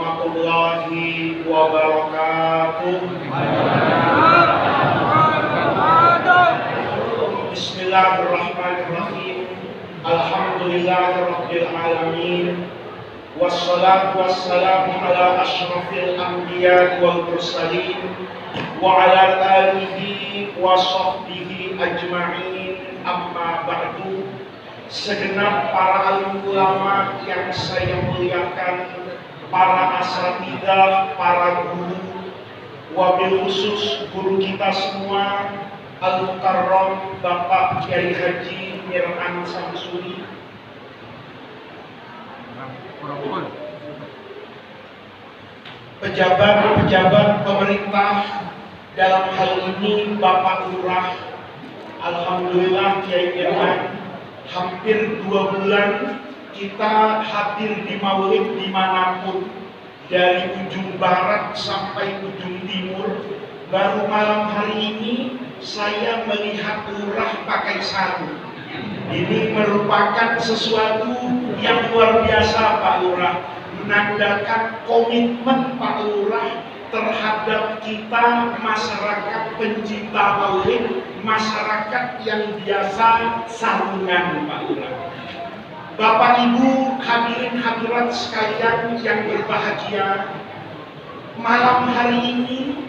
warahmatullahi wabarakatuh. Bismillahirrahmanirrahim. Alhamdulillahirabbil alamin. Wassalatu wassalamu ala asyrafil anbiya wal mursalin wa ala alihi wa sahbihi ajma'in. Amma ba'du. Segenap para alim ulama yang saya muliakan, para asatidzah, para guru, wabil khusus guru kita semua, Al-Mukarram Bapak Kiai Haji Mir'an Samsuri, pejabat-pejabat pemerintah, dalam hal ini Bapak Lurah. Alhamdulillah Kiai Mir'an, hampir 2 bulan kita hadir di maulid dimanapun, dari ujung barat sampai ujung timur. Baru malam hari ini saya melihat lurah pakai sarung. Ini merupakan sesuatu yang luar biasa Pak Lurah, menandakan komitmen Pak Lurah terhadap kita masyarakat pencinta maulid, masyarakat yang biasa sarungan Pak Lurah. Bapak Ibu hadirin hadirat sekalian yang berbahagia, malam hari ini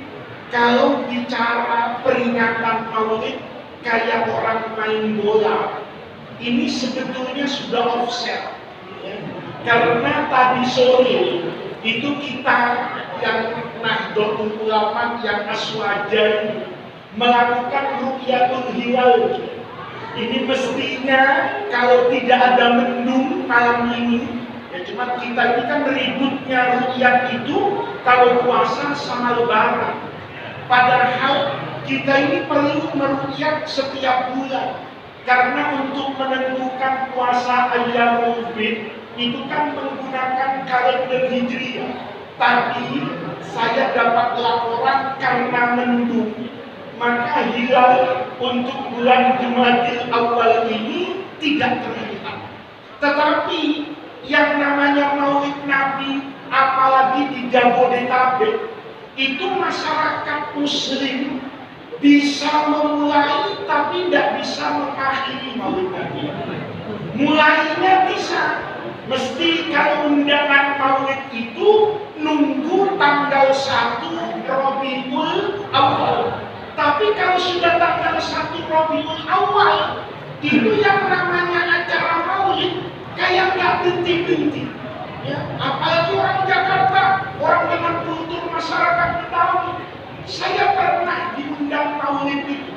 kalau bicara peringatan maulid kayak orang main bola, ini sebetulnya sudah offset ya. Karena tadi sore itu kita yang Nahdlatul Ulama yang Aswajan melakukan ru'yatul hilal. Ini mestinya kalau tidak ada mendung malam ini, ya cuma kita ini kan ributnya ru'yat itu kalau puasa sama lebaran. Padahal kita ini perlu meru'yat setiap bulan. Karena untuk menentukan puasa Ayyamul Bid itu kan menggunakan kalender Hijriah. Tadi saya dapat laporan karena mendung, maka hilal untuk bulan Jumadil Awal ini tidak terlihat. Tetapi yang namanya Maulid Nabi, apalagi di Jabodetabek, itu masyarakat Muslim bisa memulai tapi tidak bisa mengakhiri Maulid Nabi. Mulainya bisa, mesti kalau undangan Maulid itu nunggu tanggal 1 Rabiul Awal. Tapi kalau sudah tanggal 1 Rabiul Awal, itu yang namanya acara maulid kayak nggak berhenti-berhenti. Ya, apalagi orang Jakarta, orang dengan kultur masyarakat Betawi. Saya pernah diundang maulid itu,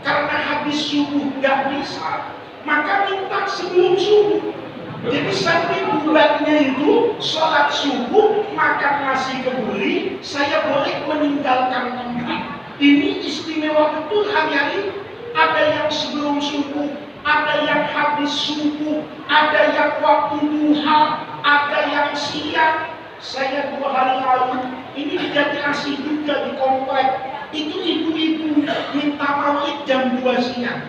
karena habis subuh nggak bisa, maka minta sebelum subuh. Jadi sampai bulannya itu sholat subuh, makan nasi kebuli, saya boleh meninggalkan tempat. Ini istimewa betul hari-hari. Ada yang sebelum subuh, ada yang habis subuh, ada yang waktu duha, ada yang siang. Saya 2 hari lalu ini di Jatiasih juga di komplek, itu ibu-ibu minta maulid jam 2 siang.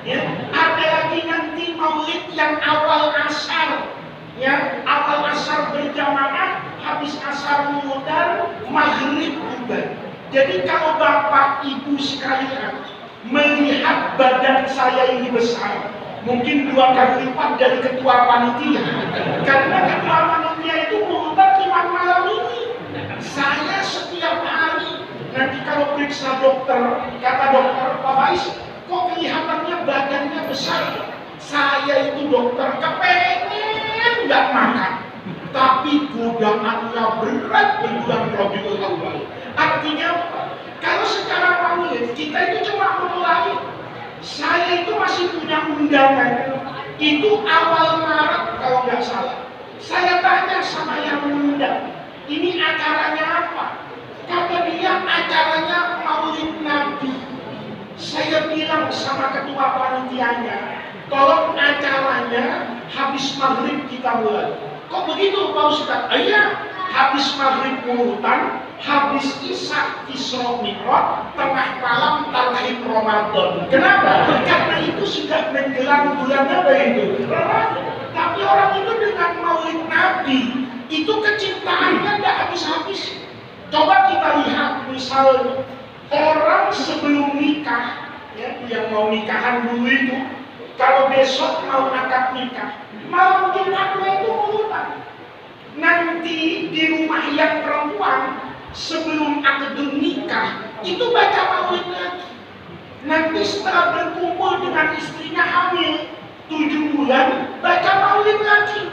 Ya, ada lagi nanti maulid yang awal asar, ya, awal asar berjamaah, habis asar mudar, maghrib bubar. Jadi kalau Bapak Ibu sekalian melihat badan saya ini besar, mungkin 2 kali lipat dari ketua panitia, karena ketua panitia itu mengundang imam malam ini. Saya setiap hari nanti kalau periksa dokter, kata dokter, Pak Bais, kok kelihatannya badannya besar. Saya itu dokter kepengen nggak makan, tapi godaannya berat di bulan Rabiul Awal. Artinya kalau secara maulid kita itu cuma memulai. Saya itu masih punya undangan, itu awal Maret kalau nggak salah. Saya tanya sama yang mengundang, ini acaranya apa? Kata dia acaranya maulid Nabi. Saya bilang sama ketua panitianya, tolong acaranya habis maghrib kita mulai. Kok begitu Pak Ustaz? Iya, habis maghrib urutan, habis isya Isra Mi'raj, tengah malam tarhib Ramadan. Kenapa? Karena itu sudah menjelang bulan apa itu? Ramadan. Tapi orang itu dengan maulid Nabi itu kecintaannya tidak habis Misalnya orang sebelum nikah, ya, yang mau nikahan dulu itu, kalau besok mau akad nikah, malam Jumatnya itu mulutan. Nanti di rumah yang perempuan sebelum akad nikah itu baca maulid lagi. Nanti setelah berkumpul dengan istrinya hamil 7 bulan, baca maulid lagi.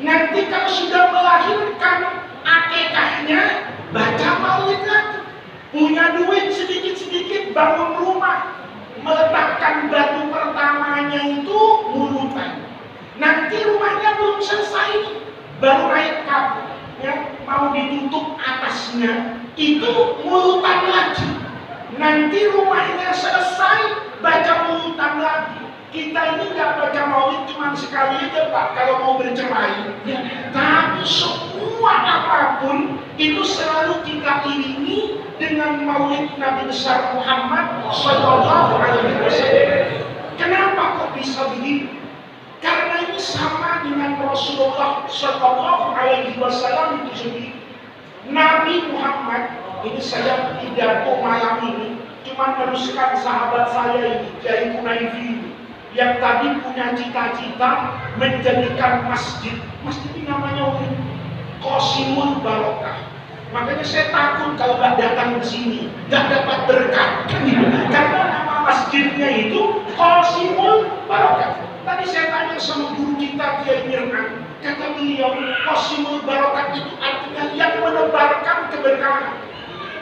Nanti kalau sudah melahirkan akikahnya, baca maulid lagi. Punya duit sedikit-sedikit, bangun rumah, meletakkan batu pertamanya itu mulutan. Nanti rumahnya belum selesai, baru naik kapur, ya, mau ditutup atasnya, itu mulutan lagi. Nanti rumahnya selesai, baca mulutan lagi. Kita ini nggak baca maulid cuma sekali aja Pak, kalau mau bercerai. Ya, tapi semua apapun itu selalu kita iringi dengan maulid Nabi besar Muhammad Sallallahu Alaihi Wasallam. Kenapa kok bisa begitu? Karena ini sama dengan Rasulullah Sallallahu Alaihi Wasallam itu sendiri. Nabi Muhammad, ini saya pidato malam ini cuma meneruskan sahabat saya ini, Kiai Kunaifi, yang tadi punya cita-cita menjadikan masjid ini namanya Qasimul Barokah. Makanya saya takut kalau nggak datang ke sini, nggak dapat berkat, karena nama masjidnya itu Qasimul Barokah. Tadi saya tanya sama guru kita Kiai Mirman, kata beliau Qasimul Barokah itu artinya yang menebarkan keberkahan.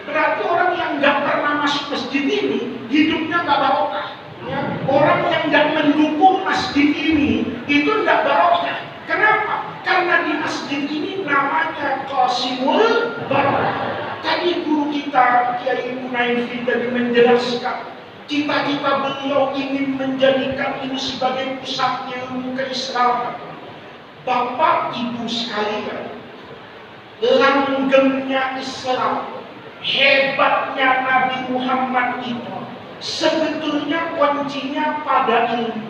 Berarti orang yang nggak pernah masuk masjid ini hidupnya nggak barokah. Ya, orang yang nggak mendukung masjid ini itu nggak barokah. Kenapa? Karena di masjid ini namanya Qasimul Barokah. Tadi guru kita Kiai Kunaifi tadi menjelaskan cita-cita beliau ingin menjadikan ini sebagai pusat ilmu keislaman. Bapak Ibu sekalian, langgengnya Islam, hebatnya Nabi Muhammad itu sebetulnya kuncinya pada ilmu.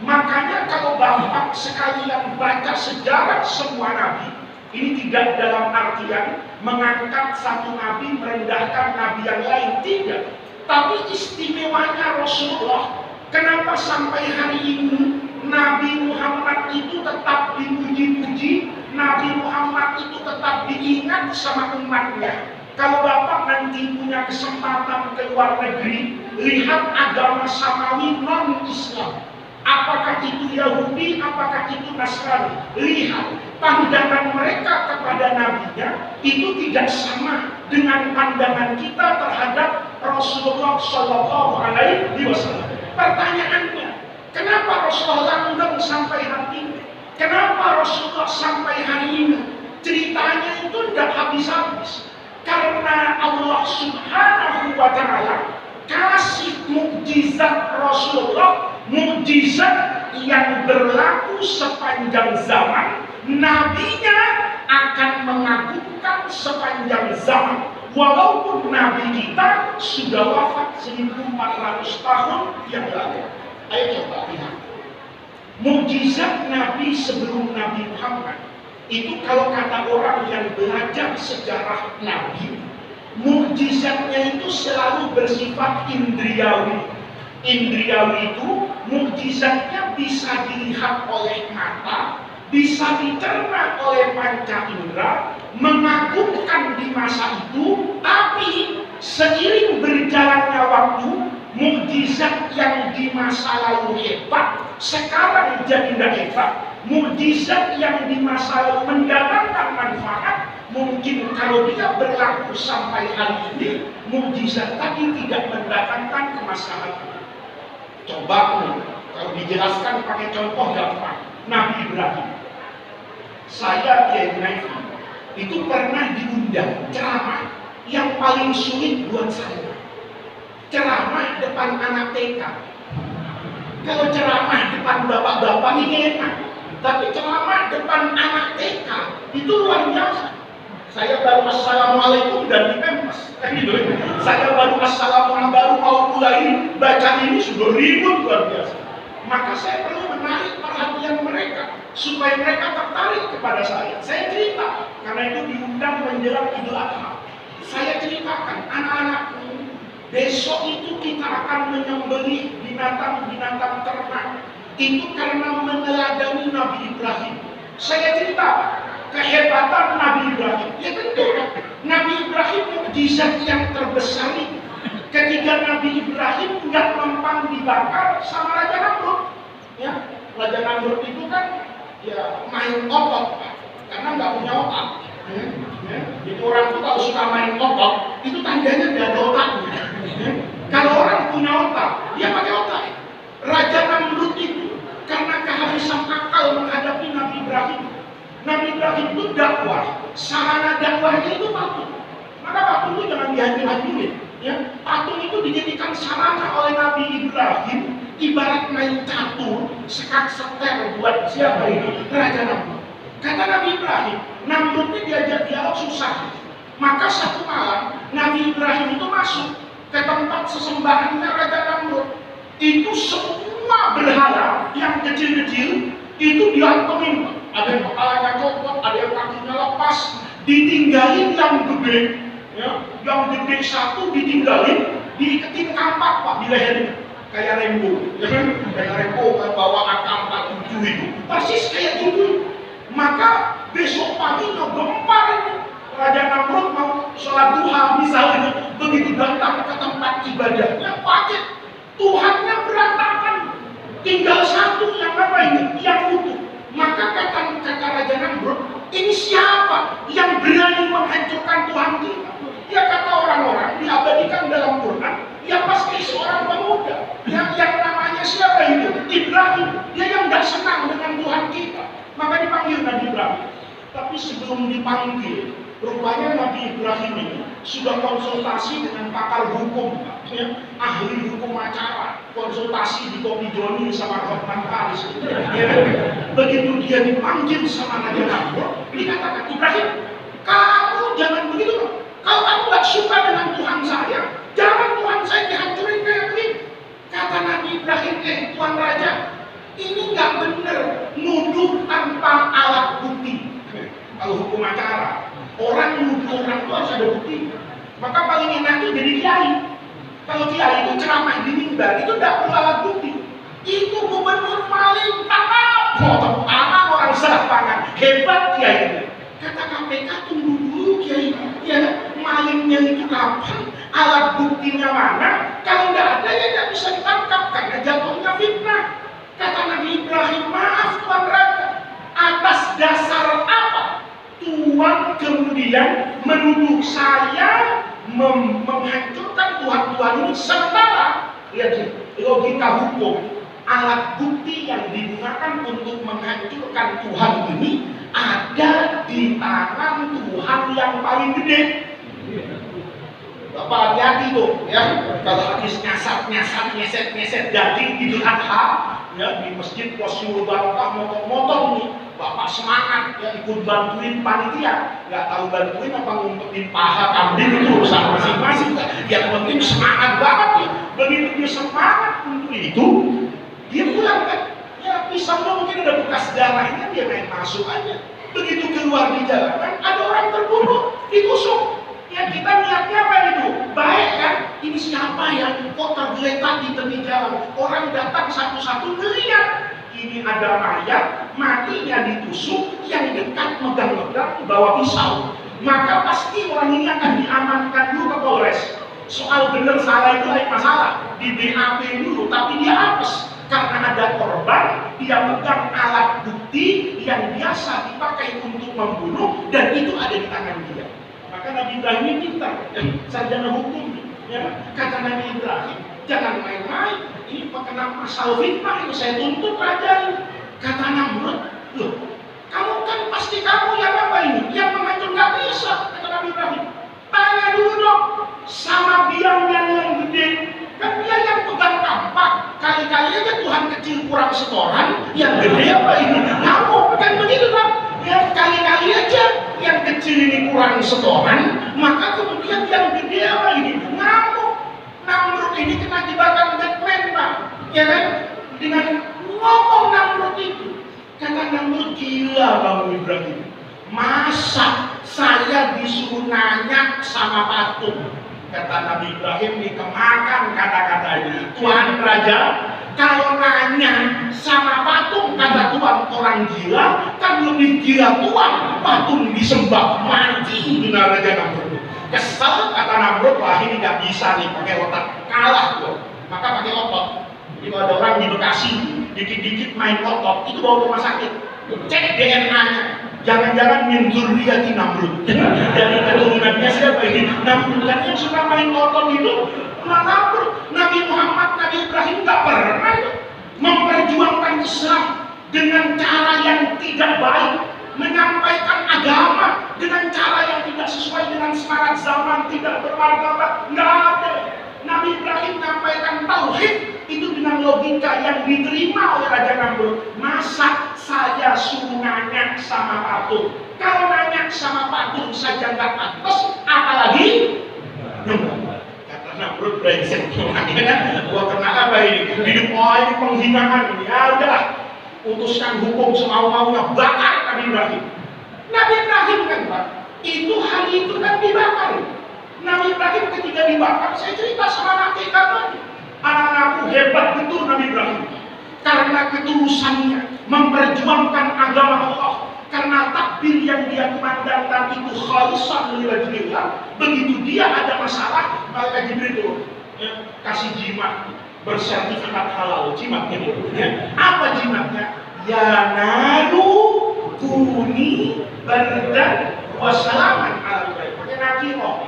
Makanya kalau Bapak sekalian baca sejarah semua Nabi, ini tidak dalam artian mengangkat satu Nabi merendahkan Nabi yang lain, tidak. Tapi istimewanya Rasulullah, kenapa sampai hari ini Nabi Muhammad itu tetap dipuji-puji, Nabi Muhammad itu tetap diingat sama umatnya. Kalau Bapak nanti punya kesempatan ke luar negeri, lihat agama Samawi non-Islam. Apakah itu Yahudi, apakah itu Nasrani. Lihat, pandangan mereka kepada Nabinya itu tidak sama dengan pandangan kita terhadap Rasulullah Shallallahu Alaihi Wasallam. Pertanyaannya, kenapa Rasulullah langgeng sampai hari ini? Kenapa Rasulullah sampai hari ini? Ceritanya itu tidak habis-habis. Karena Allah Subhanahu wa Ta'ala kasih mukjizat Rasulullah, mukjizat yang berlaku sepanjang zaman. Nabinya akan mengagumkan sepanjang zaman. Walaupun Nabi kita sudah wafat 1400 tahun yang lalu. Ayo coba lihat. Mukjizat Nabi sebelum Nabi Muhammad itu kalau kata orang yang belajar sejarah Nabi, mukjizatnya itu selalu bersifat indriawi. Indriawi itu mukjizatnya bisa dilihat oleh mata, bisa dicerna oleh panca indera, mengagumkan di masa itu, tapi seiring berjalannya waktu, mukjizat yang di masa lalu hebat, sekarang jadi tidak hebat. Mukjizat yang di masa lalu mendatangkan manfaat, mungkin kalau dia berlaku sampai hari ini, mukjizat tadi tidak mendatangkan kemaslahatan. Coba kalau dijelaskan pakai contoh gampang, Nabi Ibrahim. Saya Kiai Kunaifi itu pernah diundang ceramah yang paling sulit buat saya. Ceramah depan anak TK. Kalau ceramah depan bapak-bapak ini enak. Tapi ceramah depan anak TK itu luar biasa. Saya baru assalamualaikum dan dipempas. Gitu. Saya baru assalamualaikum, baru mau mulai baca ini sudah ribut luar biasa. Maka saya perlu menarik perhatian mereka supaya mereka tertarik kepada saya. Saya cerita karena itu diundang menjelang Idul Adha. Saya ceritakan anak-anakku, besok itu kita akan menyembelih binatang-binatang ternak. Itu karena meneladani Nabi Ibrahim. Saya cerita kehebatan Nabi Ibrahim. Ya tentu, Nabi Ibrahim mukjizat yang terbesar itu. Ketika Nabi Ibrahim nggak mempan dibakar sama Raja Namrud. Ya, Raja Namrud itu kan ya main otot, Pak, karena nggak punya otak. Ya. Jadi orang itu kalau suka main otot, itu tandanya dia ada otaknya. Ya. Kalau orang punya otak, dia pakai otak. Raja Namrud itu karena kehabisan akal menghadapi Nabi Ibrahim. Nabi Ibrahim itu dakwah, sarana dakwahnya itu patung. Maka patung itu jangan dihancur-hancurin. Ya, patung itu dijadikan sarana oleh Nabi Ibrahim, ibarat main catur, sekat seter buat siapa ini? Raja Namrud. Kata Nabi Ibrahim, Namrud ini diajak dialog susah. Maka satu malam Nabi Ibrahim itu masuk ke tempat sesembahannya Raja Namrud. Itu semua berhala yang kecil-kecil itu diantongin. Ada yang kepalanya copot, ada yang kakinya lepas, ditinggalin yang gede. Ya, yang gede satu ditinggalin, diiketin kampak, Pak, di lehernya kayak Rembo, ya kan? Kayak Rembo kan bawa AK-47 itu, persis kayak gitu. Maka besok pagi ngegempar ini Raja Namrud mau sholat duha misalnya, begitu datang ke tempat ibadahnya, kaget, Tuhannya berantakan, tinggal satu yang apa ini, yang utuh. Maka kata Raja Namrud, ini siapa yang berani menghancurkan Tuhan kita? Ya kata orang-orang diabadikan dalam Quran, ya pasti seorang pemuda yang namanya siapa itu? Ibrahim. Dia yang tidak senang dengan Tuhan kita, maka dipanggil Nabi Ibrahim. Tapi sebelum dipanggil, rupanya Nabi Ibrahim ini sudah konsultasi dengan pakar hukum, ya, ahli hukum acara, konsultasi di Kopi Joni sama Hotman Paris. Ya. Begitu dia dipanggil sama Raja Namrud, dikatakan, Ibrahim, kamu jangan begitu loh. Kalau kamu gak suka dengan Tuhan saya, jangan Tuhan saya dihancurin kayak begini. Kata Nabi Ibrahim, Tuan Raja, ini gak bener nuduh tanpa alat bukti. Kalau hukum acara, orang nuduh orang itu harus ada bukti. Maka paling enak itu jadi kiai. Kalau kiai itu ceramah di mimbar, itu gak perlu alat bukti. Itu gubernur paling tangkap. Tepuk tangan orang selapangan, hebat kiai. Kata KPK, tunggu dulu kiai. Ya, malingnya itu kapan? Alat buktinya mana? Kalau nggak ada ya nggak bisa ditangkap karena jatuhnya fitnah. Kata Nabi Ibrahim, maaf Tuan Raja, atas dasar apa Tuhan kemudian menuduh saya menghancurkan Tuhan-Tuhan ini? Sementara lihat logika hukum, alat bukti yang digunakan untuk menghancurkan Tuhan ini ada di tangan Tuhan yang paling gede. Bapak hati-hati tuh, ya. Kalau habis nyasar, nyeset daging Idul Adha, ya, di masjid Wasyul Barokah motong-motong nih, Bapak semangat, ya, ikut bantuin panitia. Nggak tahu bantuin apa ngumpetin paha kambing itu urusan masing-masing. Yang penting semangat banget ya. Begitu dia semangat untuk itu, dia pulang kan. Ya pisaunya mungkin ada bekas darahnya, dia main masuk aja. Begitu keluar di jalanan, ada orang terbunuh, ditusuk. Ya kita niatnya apa itu? Baik kan? Ini siapa yang kok tergeletak di tepi jalan? Orang datang satu-satu ngeliat. Ini ada mayat, matinya ditusuk, yang dekat megang-megang bawa pisau. Maka pasti orang ini akan diamankan dulu ke Polres. Soal benar salah itu lain masalah, di BAP dulu, tapi dia apes. Karena ada korban, dia pegang alat bukti yang biasa dipakai untuk membunuh, dan itu ada di tangan dia. Maka Nabi Ibrahim ini pintar, sarjana hukum. Ya. Kata Nabi Ibrahim, jangan main-main, ini kena pasal fitnah, ini saya tuntut raja. Kata Namrud, loh, kamu kan pasti kamu yang apa ini? Yang menghancur, nggak bisa, kata Nabi Ibrahim. Tanya dulu dong, sama biangnya yang gede. Kan dia yang pegang kampak, kali-kali aja Tuhan kecil kurang setoran, yang gede apa ini? Ngamuk, kan begitu kan? Ya kali-kali aja yang kecil ini kurang setoran, maka kemudian yang gede apa ini? Ngamuk. Namrud ini kena jebakan Batman, Pak. Ya kan? Dengan ngomong Namrud itu, kata Namrud, gila kamu Ibrahim. Masa saya disuruh nanya sama patung. Kata Nabi Ibrahim, dikemakan kata-katanya. Tuhan Raja, kalau nanya sama patung, kata Tuhan, orang gila, kan lebih gila Tuhan. Patung disembah, mati benar Raja Namrud. Kesel, kata Namrud, wah ini gak bisa nih pakai otak, kalah tuh. Maka pakai otot. Jadi kalau ada orang di Bekasi, dikit-dikit main otot, itu bawa ke rumah sakit. Cek DNA-nya. Jangan-jangan min dzurriyyati Namrud. Dari keturunannya siapa ini? Namrud. Kan yang suka main otot itu Namrud. Nabi Muhammad, Nabi Ibrahim tak pernah memperjuangkan Islam dengan cara yang tidak baik, menyampaikan agama dengan cara yang tidak sesuai dengan semangat zaman, tidak bermartabat. Nggak ada. Nabi Ibrahim menyampaikan tauhid itu dengan logika yang diterima oleh Raja Namrud. Masa saya suruh nanya sama patung? Kalau nanya sama patung saja nggak pantas, apalagi nyembah. Kata Namrud brengsek, gua kena apa ini? Hidup ini penghinaan ini. Ya udahlah, putuskan hukum semau-maunya, bakar Nabi Ibrahim. Nabi Ibrahim kan Pak, itu hari itu kan dibakar. Nabi Ibrahim ketika dibakar, saya cerita sama anak TK tadi. Anak-anakku hebat betul Nabi Ibrahim. Karena ketulusannya memperjuangkan agama Allah. Karena takbir yang dia kumandangkan itu khalisan lillah. Begitu dia ada masalah, maka Jibril ya, kasih jimat bersertifikat halal. Jimat gitu. Ya. Apa jimatnya? Ya naru kuni bardan wassalaman ala Ibrahim. Pakai nakirah.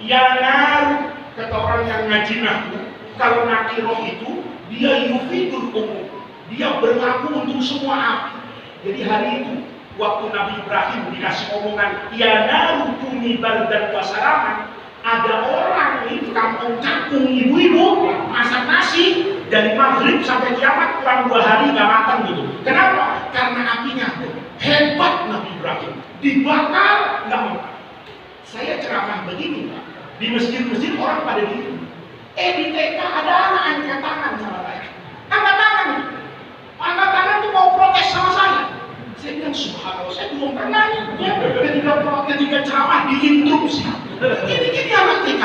Ya naru, kata orang yang ngaji nahwu, kalau nakirah itu dia yufidul umum, dia berlaku untuk semua api. Jadi hari itu waktu Nabi Ibrahim dikasih omongan ya naru kuni bardan wassalaman, ada orang di kampung cakung ibu-ibu masak nasi dari maghrib sampai kiamat kurang 2 hari nggak matang gitu. Kenapa? Karena apinya hebat. Nabi Ibrahim dibakar nggak matang. Saya ceramah begini Pak, di masjid-masjid orang pada diri. Di TK ada anak angkat tangan sama saya. Angkat tangan itu. Angkat tangan itu mau protes sama saya. Saya bilang subhanallah, saya belum pernah ya, ketika ceramah diinterupsi. Ini anak TK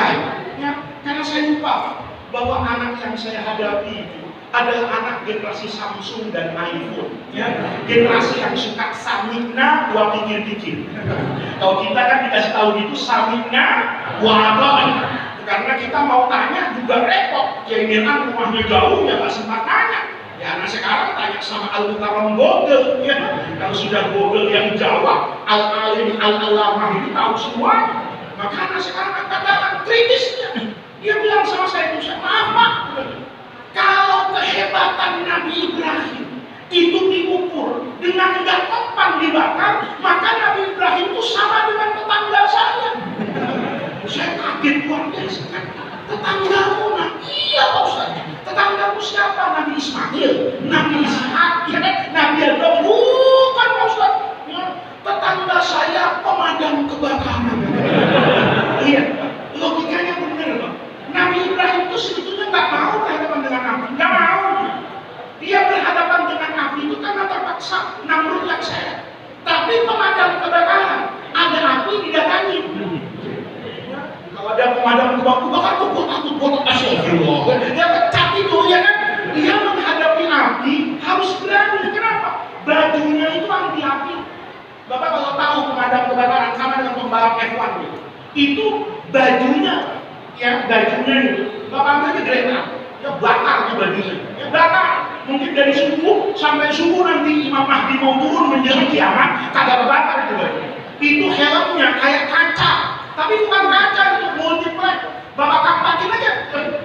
ya. Karena saya lupa Pak, bahwa anak yang saya hadapi itu adalah anak generasi Samsung dan iPhone ya. Generasi yang suka samikna wa pikir-pikir. Kalau kita kan dikasih tahu gitu samikna wa abain. Karena kita mau tanya juga repot, keinginan rumahnya jauh ya nggak sempat tanya. Ya anak sekarang tanya sama Al-Mukarram Google ya. Kalau sudah Google yang jawab, Al-Alim Al-Alamah itu tahu semua. Maka anak sekarang angkat tangan kritisnya. Dia bilang sama saya, maaf Pak, kalau kehebatan Nabi Ibrahim itu diukur dengan nggak mempan dibakar, maka Nabi Ibrahim itu sama dengan tetangga saya. Saya kaget luar biasa. Tetanggamu, nah iya Pak Ustaz. Tetanggamu siapa? Nabi Ismail, Nabi Ishak, ya, Nabi Adam. Bukan Pak Ustaz. Ya, tetangga saya pemadam kebakaran. Iya, logikanya benar Pak. Nabi Ibrahim itu sebetulnya nggak mau berhadapan dengan api, nggak mau. Dia berhadapan dengan api itu karena terpaksa. Namrud yang saya. Tapi pemadam kebakaran, ada api didatangi. Kalau ada pemadam kebakaran, tuh takut astagfirullah. Dia pecat itu ya kan. Dia menghadapi api harus berani. Kenapa? Bajunya itu anti api. Bapak kalau tahu pemadam kebakaran sama dengan pembalap F1 gitu. Itu bajunya. Ya bajunya itu, Bapak ambil kereta, ya bakar tuh bajunya, ya bakar. Mungkin dari subuh sampai subuh nanti Imam Mahdi mau turun menjelang kiamat, kagak bakar itu baju. Itu helmnya kayak kaca, tapi bukan kaca itu multiple. Bapak kampakin aja,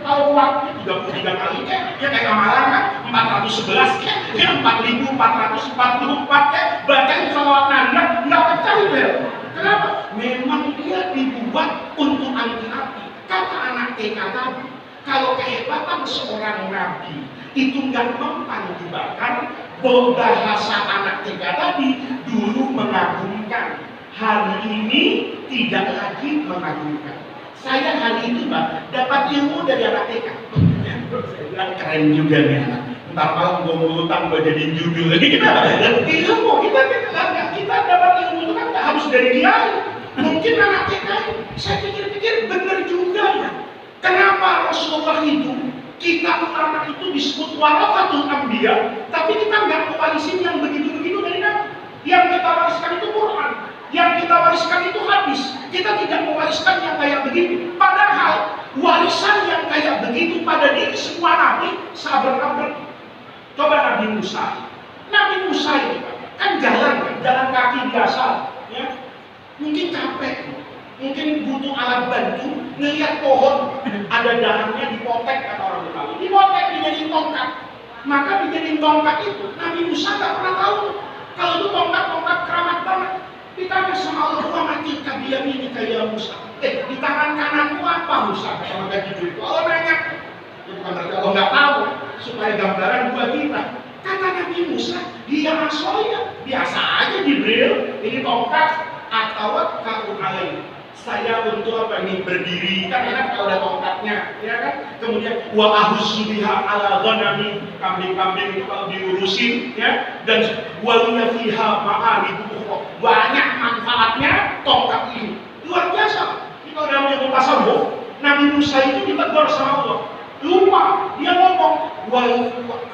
kalau waktu 33 kali ya kayak amalan kan, 411 ya 4444 bacain salawat Nabi, nggak pecah itu ya. Kenapa? Memang dia dibuat untuk anti api. Kata anak TK tadi, kalau kehebatan seorang nabi itu nggak mempan dibakar, bahasa anak TK tadi dulu mengagumkan, hari ini tidak lagi mengagumkan. Saya hari itu Pak dapat ilmu dari anak TK. Saya bilang keren juga nih anak. Ntar malam gue ngutang gue jadi judul lagi kita. Dan ilmu kita dapat ilmu itu kan nggak harus dari kiai. Mungkin anak TK saya pikir-pikir benar juga ya. Kenapa Rasulullah itu, kita ulama itu disebut warasatul anbiya, tapi kita nggak mewarisin yang begitu-begitu dari Nabi. Yang kita wariskan itu Quran, yang kita wariskan itu hadis. Kita tidak mewariskan yang kayak begitu. Padahal warisan yang kayak begitu pada diri semua Nabi sabar-sabar. Coba Nabi Musa. Nabi Musa itu kan jalan kaki biasa, ya. Mungkin capek, mungkin butuh alat bantu, ngelihat pohon ada dahannya dipotek, kata orang Betawi, dipotek dijadiin tongkat. Maka dijadiin tongkat itu Nabi Musa nggak pernah tahu kalau itu tongkat keramat banget. Ditanya sama Allah, "Wa mati kabiyam ini kayak Musa." Di tangan kananmu apa Musa? Kalau nggak itu Allah nanya. Itu bukan berarti Allah nggak tahu, supaya gambaran buat kita. Kata Nabi Musa, dia asoya, biasa aja Jibril, ini tongkat atau kaku alaih. Saya untuk apa ini berdiri, kan enak kalau ada tongkatnya, ya kan? Kemudian wa ahussu biha ala ghanami, kambing-kambing itu kalau diurusin, ya. Dan wa liya fiha ma'aribu ukhra, banyak manfaatnya tongkat ini. Luar biasa. Ini kalau dalam ilmu tasawuf, Nabi Musa itu ditegur sama Allah. Lupa, dia ngomong, wah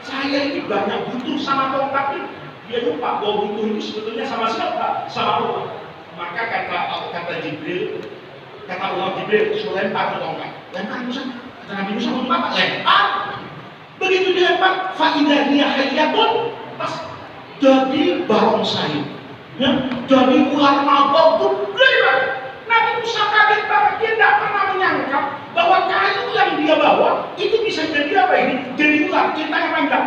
saya ini banyak butuh sama tongkat ini. Dia lupa bahwa butuh itu sebetulnya sama siapa? Sama Allah. Maka kata Jibril, kata Allah Jibril, suruh lempar ke tongkat. Lempar Musa. Kata Nabi Musa, untuk apa? Lempar. Begitu dilempar, fa'idah dia hayyatun, pas jadi barongsai, ya, jadi ular mabok gede banget. Nabi Musa kaget banget, dia tidak pernah menyangka bahwa kayu yang dia bawa itu bisa jadi apa ini? Jadi ular, ceritanya panjang.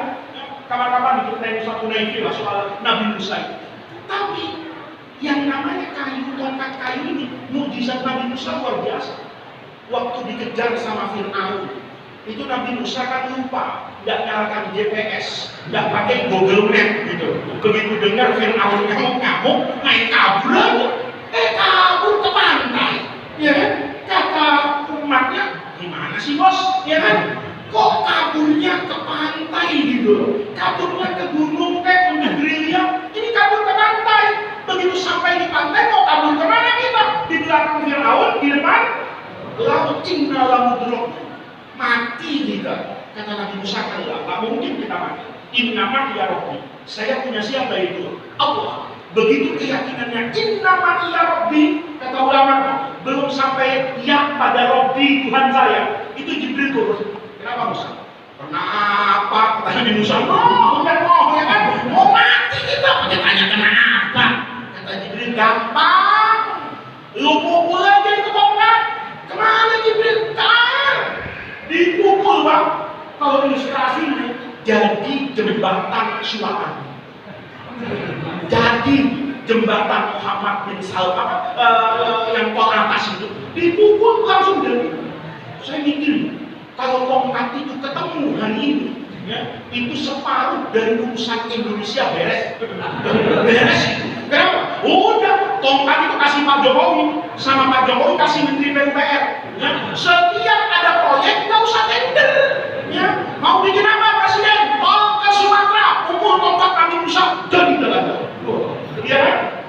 Kapan-kapan diceritain satu naik lah soal Nabi Musa. Tapi yang namanya kayu, tongkat kayu ini, mukjizat Nabi Musa luar biasa. Waktu dikejar sama Fir'aun, itu Nabi Musa kan lupa, nggak nyalakan GPS, nggak pakai Google Map gitu. Begitu dengar Fir'aun ngamuk-ngamuk, main kabur aja. Kabur ke pantai, ya kan? Kata umatnya, gimana sih bos, ya kan? Kok kaburnya ke pantai gitu? Kaburnya ke gunung kayak untuk gerilya, ini kabur ke pantai. Begitu sampai di pantai, mau kabur kemana kita? Di belakang Fir'aun, di depan laut, inna lamudrok, mati kita. Kata Nabi Musa, nggak mungkin kita mati. Inna ma ya Rabbi, saya punya siapa itu? Allah. Begitu keyakinannya, inna ma ya Rabbi, kata ulama, belum sampai ya pada Rabbi Tuhan saya, itu Jibril turun. Kenapa Musa? Kenapa? Kata Nabi Musa, mau ya kan? Mau mati kita, pakai tanya kenapa? Kata Jibril, gampang, lu pukul aja itu tongkat. Kemana Jibril? Kan dipukul bang. Kalau ilustrasinya jadi jembatan suatan, jadi jembatan Muhammad bin Salman yang tol atas itu dipukul langsung jadi. Saya mikir kalau tongkat itu ketemu hari ini, ya, itu separuh dari urusan Indonesia beres. Kenapa? Udah, tongkat itu kasih Pak Jokowi, sama Pak Jokowi kasih Menteri PUPR. Ya. Setiap ada proyek nggak usah tender. Ya. Mau bikin apa Presiden? Tol ke Sumatera, pukul tongkat Nabi Musa jadi jalan. Ya,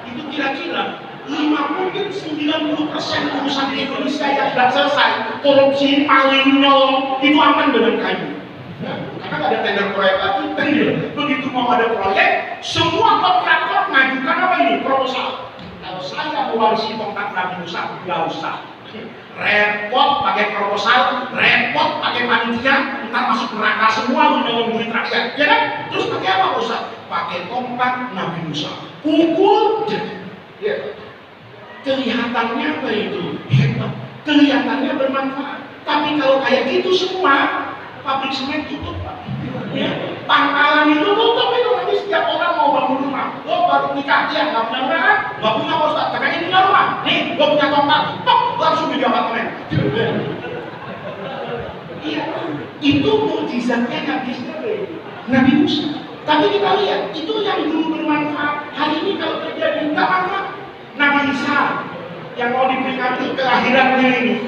itu kira-kira 50-90% urusan di Indonesia yang sudah selesai, korupsi, maling, nyolong, itu aman dengan kayu. Ya, karena nggak ada tender proyek lagi. Begitu mau ada proyek, semua kontraktor ngajukan apa ini? Proposal. Kalau saya mewarisi tongkat Nabi Musa, nggak usah. Repot pakai proposal, repot pakai panitia, ntar masuk neraka semua menolong duit rakyat, ya kan? Terus pakai apa Ustaz? Pakai tongkat Nabi Musa, pukul, ya. Kelihatannya apa itu? Hebat, kelihatannya bermanfaat. Tapi kalau kayak gitu semua, pabrik semen tutup, Pak. Ya, pangkalan itu tutup itu nanti setiap orang mau bangun rumah. Lo baru nikah dia nggak punya rumah, nggak punya Ustaz, karena ini punya rumah. Nih, gue punya tongkat, pok, langsung di apartemen. Iya, itu mukjizatnya Nabi Musa. Tapi kita lihat, itu yang dulu bermanfaat. Hari ini kalau terjadi nggak manfaat. Nabi Isa yang mau diperingati kelahirannya ini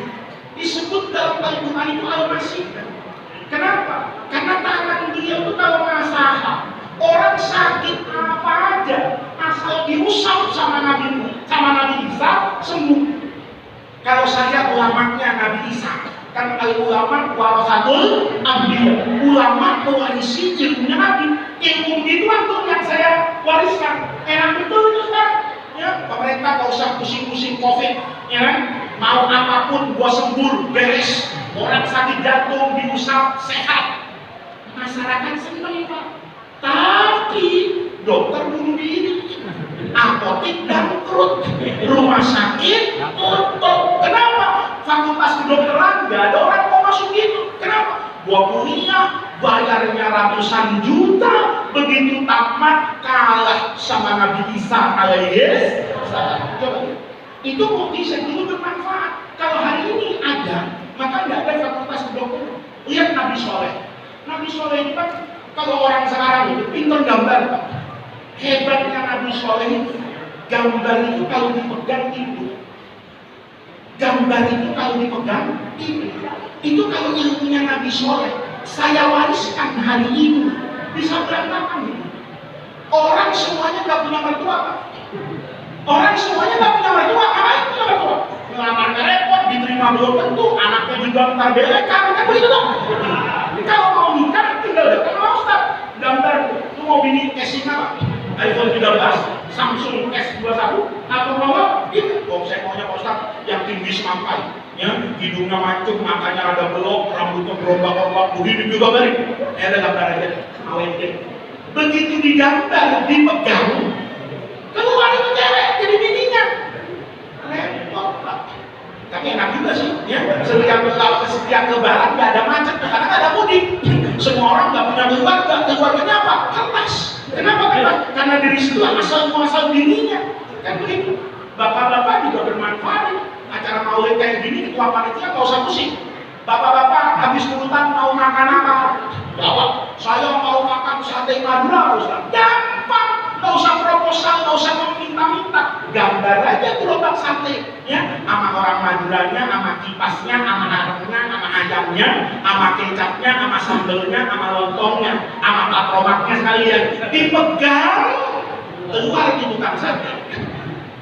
disebut dalam Al-Quran itu Al-Masih. Kenapa? Karena tangan dia itu kalau masalah orang sakit apa aja asal diusap sama Nabi Isa sembuh. Kalau saya ulamanya Nabi Isa, kan ulama warasatul anbiya, ulama mewarisi ilmunya Nabi. Ilmu itu antum yang saya wariskan. Enak betul itu Ustaz. Ya, pemerintah gak usah pusing-pusing COVID, ya kan? Mau apapun gua sembuh, beres. Orang sakit jantung diusap sehat. Masyarakat senang Pak. Tapi dokter bunuh diri, apotek bangkrut, rumah sakit tutup. Kenapa? Fakultas kedokteran gak ada orang mau masuk gitu. Kenapa? Gua kuliah bayarnya ratusan juta, begitu tamat kalah sama Nabi Isa alaihi salam. Coba itu mukjizat dulu bermanfaat. Kalau hari ini ada, maka nggak ada fakultas kedokteran. Lihat Nabi Soleh. Nabi Soleh itu kan kalau orang sekarang itu pintar gambar Pak. Hebatnya Nabi Soleh itu gambar itu kalau dipegang itu. Gambar itu kalau dipegang itu kalau ilmunya Nabi Soleh saya wariskan hari ini bisa berantakan. Orang semuanya nggak punya mertua Pak. Orang semuanya nggak punya mertua, ngapain punya mertua? Ngelamarnya repot, diterima belum tentu, anaknya juga ntar belekan, kan begitu dong. Kalau mau nikah tinggal datang sama Ustaz. Gambar, lu mau bini casing apa? iPhone 13, Samsung S21, atau mau itu? Oh saya maunya Pak Ustaz yang tinggi semampai, ya, hidungnya mancung, matanya ada belok, rambutnya berombak-ombak, hidup juga balik. Ada gambar aja, awet. Begitu digambar, dipegang, keluar itu cewek jadi bininya. Repot Pak. Tapi enak juga sih, ya. Setiap lebaran nggak ada macet, karena nggak ada mudik. Semua orang nggak punya keluarga, keluarganya apa? Kertas. Kenapa kertas? Karena dari situ asal muasal dirinya. Kan begitu. Bapak-bapak juga bermanfaat. Acara maulid kayak gini, ketua panitia nggak usah pusing. Bapak-bapak habis kurutan mau makan apa? Jawab, saya mau makan sate Madura, Ustaz. Gampang. Nggak usah proposal, nggak usah meminta-minta, gambar aja gerobak sate, ya, sama orang Maduranya, sama kipasnya, sama narangnya, sama ayamnya, sama kecapnya, sama sambelnya, sama lontongnya, sama patromaknya sekalian, dipegang, keluar gitu kan sate.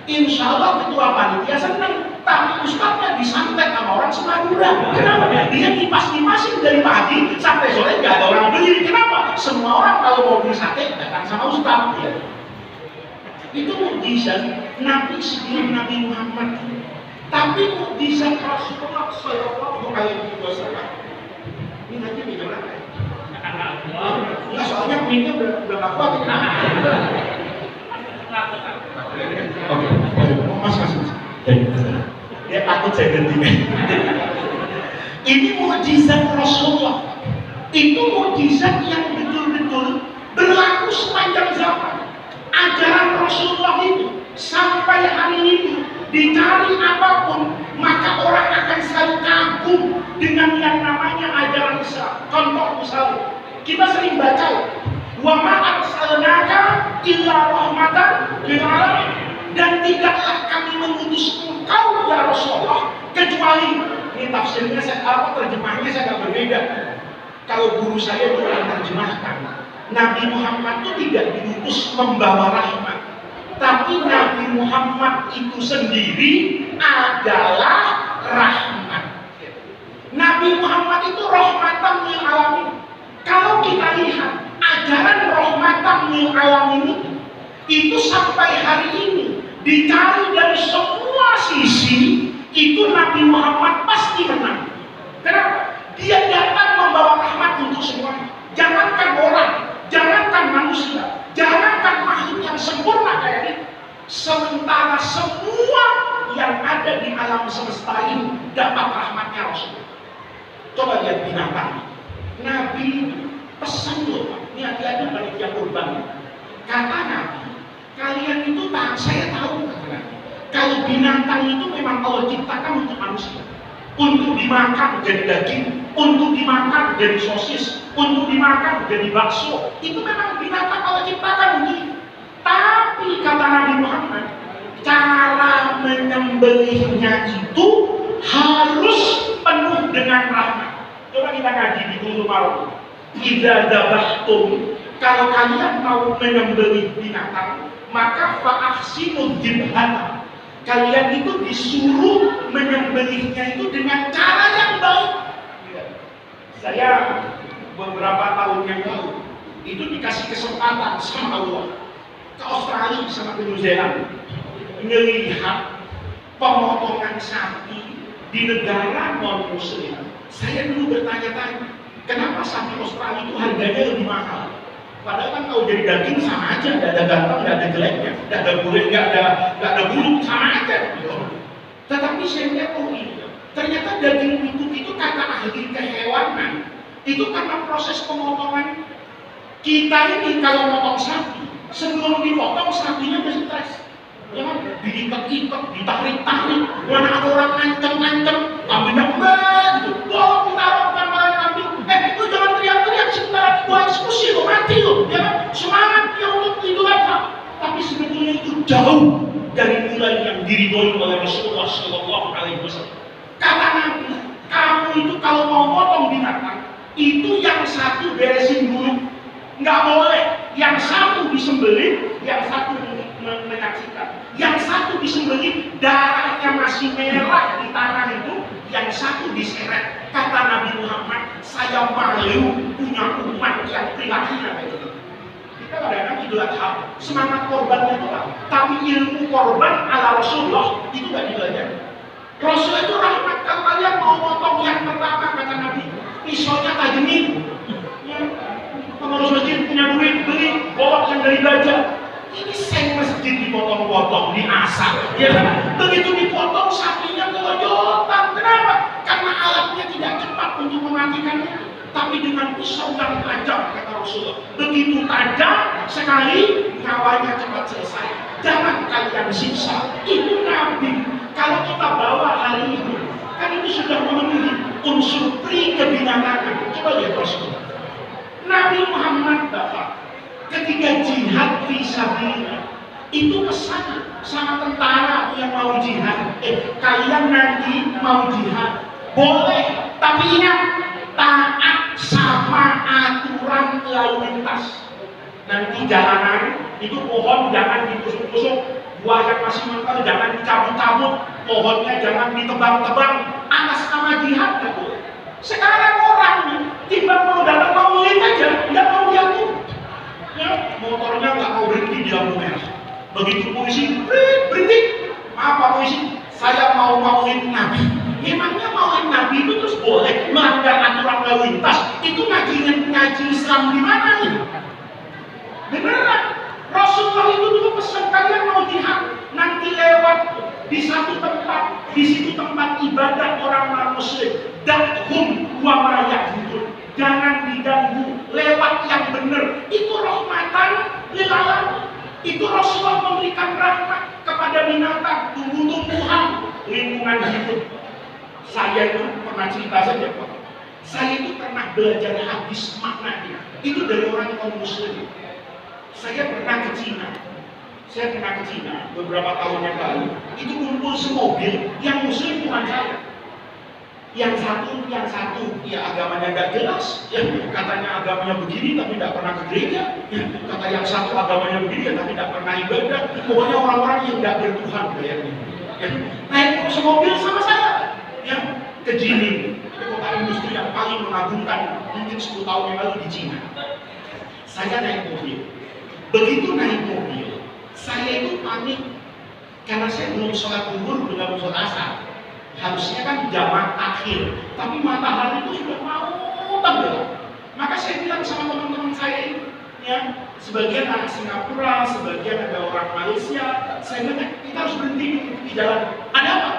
Insya Allah ketua panitia senang, tapi ustadznya disantet sama orang Semadura. Kenapa? Dia kipas-kipasin dari pagi sampai sore nggak ada orang beli. Kenapa? Semua orang kalau mau beli sate datang sama ustadz. Ya. Itu mukjizat Nabi sebelum Nabi Muhammad. Tapi mukjizat Rasulullah Shallallahu Alaihi Wasallam. Ini nanti minum berapa? Enggak, soalnya minumnya udah nggak kuat. Oke, mas. Dia takut saya gantinya. Ini mukjizat Rasulullah. Itu mukjizat yang betul-betul berlaku sepanjang zaman. Ajaran Rasulullah itu sampai hari ini dicari apapun, maka orang akan selalu kagum dengan yang namanya ajaran Islam. Contoh misalnya, kita sering baca, wa ma arsalnaka illa rahmatan lil alamin, dan tidaklah kami mengutus engkau ya Rasulullah kecuali, ini tafsirnya terjemahnya saya agak berbeda. Kalau guru saya itu yang terjemahkan, Nabi Muhammad itu tidak diutus membawa rahmat, tapi Nabi Muhammad itu sendiri adalah rahmat. Nabi Muhammad itu rahmatan lil alamin. Kalau kita lihat ajaran rahmatan lil alamin itu sampai hari ini dicari dari semua sisi, itu Nabi Muhammad pasti menang. Kenapa? Dia datang membawa rahmat untuk semuanya. Jangankan orang, jangankan manusia, jangankan makhluk yang sempurna kayak ini, sementara semua yang ada di alam semesta ini dapat rahmatnya Rasul. Coba lihat binatang. Nabi pesan loh, ini hati-hati panitia kurban. Kata Nabi, kalian itu saya tahu kata Nabi, kalau binatang itu memang Allah ciptakan untuk manusia, untuk dimakan jadi daging, untuk dimakan jadi sosis, untuk dimakan jadi bakso. Itu memang binatang Allah ciptakan untuk itu. Tapi kata Nabi Muhammad, cara menyembelihnya itu harus penuh dengan rahmat. Coba kita ngaji di Bulu Marum. Idza dzabhtum, kalau kalian mau menyembelih binatang, maka fa ahsinu dzibhata, Kalian itu disuruh menyembelihnya itu dengan cara yang baik. Saya beberapa tahun yang lalu itu dikasih kesempatan sama Allah ke Australia sama ke New Zealand melihat pemotongan sapi di negara non muslim. Saya dulu bertanya-tanya, kenapa sapi Australia itu harganya lebih mahal? Padahal kan kalau jadi daging sama aja, tidak ada ganteng, tidak ada jeleknya, tidak ada bulat, tidak ada bulu, sama aja. Tetapi saya lihat, oh iya, ternyata daging butut itu kata ahli kehewanan, itu karena proses pemotongan. Kita ini kalau motong sapi, sebelum dipotong sapinya masih stres. Ya kan? Diikat-ikat, ditarik-tarik, mana ada orang ngancem-ngancem, kambingnya gitu. Tolong ditaruh kamaran kambing. Lu jangan teriak-teriak sebentar, gua eksekusi lo, mati lo. Ya kan? Semangat ya untuk Idul Adha. Tapi sebetulnya itu jauh dari nilai yang diridhoi oleh Rasulullah SAW. Kata Nabi, kamu itu kalau mau potong binatang, itu yang satu beresin dulu. Nggak boleh, yang satu disembelih, yang satu menyaksikan. Yang satu disembelih, darahnya masih merah di tangan itu, yang satu diseret. Kata Nabi Muhammad, saya malu punya umat yang perilakunya kayak gitu. Kita kadang-kadang Idul Adha, semangat korbannya itu lah. Tapi ilmu korban ala Rasulullah itu nggak dibelajar. Rasul itu rahmat, kalau kalian mau potong yang pertama kata Nabi, pisaunya tajemin. Pengurus masjid punya duit, beli bolok yang dari baja. Ini seng masjid dipotong-potong, diasah. Ya kan? Begitu dipotong sapinya kelojotan. Kenapa? Karena alatnya tidak cepat untuk mematikannya. Tapi dengan pisau yang tajam kata Rasulullah. Begitu tajam sekali nyawanya cepat selesai. Jangan kalian siksa. Itu Nabi. Kalau kita bawa hari ini, kan itu sudah memenuhi unsur pri kebinatangan. Coba lihat Rasulullah. Nabi Muhammad Bapak ketika jihad fisabilillah itu pesan sama tentara yang mau jihad, kalian nanti mau jihad boleh, tapi ingat taat sama aturan lalu lintas. Nanti jalanan itu pohon jangan ditusuk-tusuk, buah yang masih mentah jangan dicabut-cabut, pohonnya jangan ditebang-tebang atas nama jihad. Sekarang orang timbang mau datang mau lihat aja, nggak mau jatuh. Ya, motornya nggak mau berhenti di lampu merah. Begitu polisi berhenti, apa polisi? Saya mau mauin Nabi. Memangnya mauin Nabi itu terus boleh melanggar aturan lalu lintas? Itu ngaji Islam di mana nih? Beneran? Rasulullah itu dulu pesan kalian mau jihad, nanti lewat di satu tempat, di situ tempat ibadah orang non-muslim. Dakhum wa ma ya'budun. Jangan diganggu, lewat yang benar. Itu rahmatan lil alamin. Itu Rasulullah memberikan rahmat kepada binatang, tumbuh-tumbuhan, lingkungan hidup. Saya itu pernah cerita saja, Pak. Saya itu pernah belajar hadis maknanya. Itu dari orang non-muslim. Saya pernah ke Cina beberapa tahun yang lalu. Itu kumpul semobil yang muslim bukan saya. Yang satu, ya agamanya nggak jelas, ya katanya agamanya begini tapi tidak pernah ke gereja. Ya, kata yang satu agamanya begini tapi tidak pernah ibadah. Pokoknya orang-orang yang tidak bertuhan kayaknya. Ya, naik semobil sama saya, ya ke Jining, itu kota industri yang paling mengagumkan mungkin 10 tahun yang lalu di Cina. Saya naik mobil. Begitu naik mobil, saya itu panik karena saya belum sholat zuhur, belum sholat asar. Harusnya kan jamaah akhir, tapi matahari itu sudah mau tenggelam. Maka saya bilang sama teman-teman saya ini, ya sebagian anak Singapura, sebagian ada orang Malaysia. Saya bilang kita harus berhenti di jalan. Ada apa?